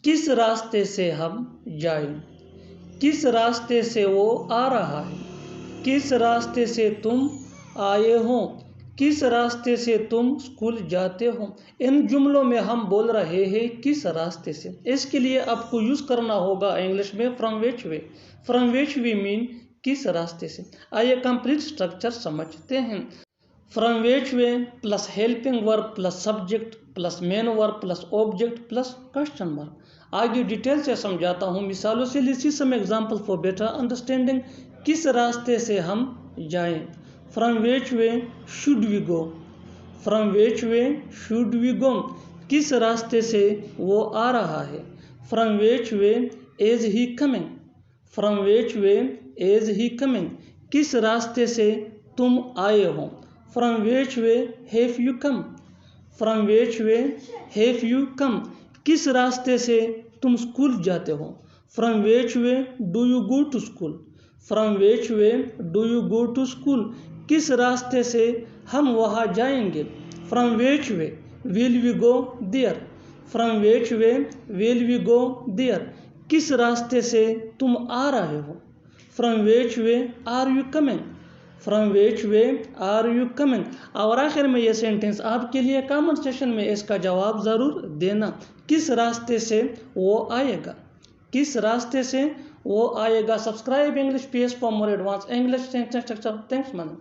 किस रास्ते से हम जाएं? किस रास्ते से वो आ रहा है? किस रास्ते से तुम आए हो? किस रास्ते से तुम स्कूल जाते हो? इन जुमलों में हम बोल रहे हैं किस रास्ते से। इसके लिए आपको यूज़ करना होगा इंग्लिश में from which way. From which we mean किस रास्ते से। आइए कंप्लीट स्ट्रक्चर समझते हैं। From which way plus helping verb plus subject plus main verb plus object plus question mark. आगे डिटेल से समझाता हूँ मिसालों से। लीजिए some example for better understanding. किस रास्ते से हम जाएं? From which way should we go? From which way should we go? किस रास्ते से वो आ रहा है? From which way is he coming? From which way is he coming? किस रास्ते से तुम आए हो? From which way have you come? From which way have you come? किस रास्ते से तुम स्कूल जाते हो? From which way do you go to school? From which way do you go to school? किस रास्ते से हम वहाँ जाएंगे? From which way will we go there? From which way will we go there? किस रास्ते से तुम आ रहे हो? From which way are you coming? From which way are you coming? और आखिर में ये सेंटेंस आपके लिए कमेंट सेशन में इसका जवाब ज़रूर देना। किस रास्ते से वो आएगा? किस रास्ते से वो आएगा? Subscribe English PS for more advance English structure. Thanks man.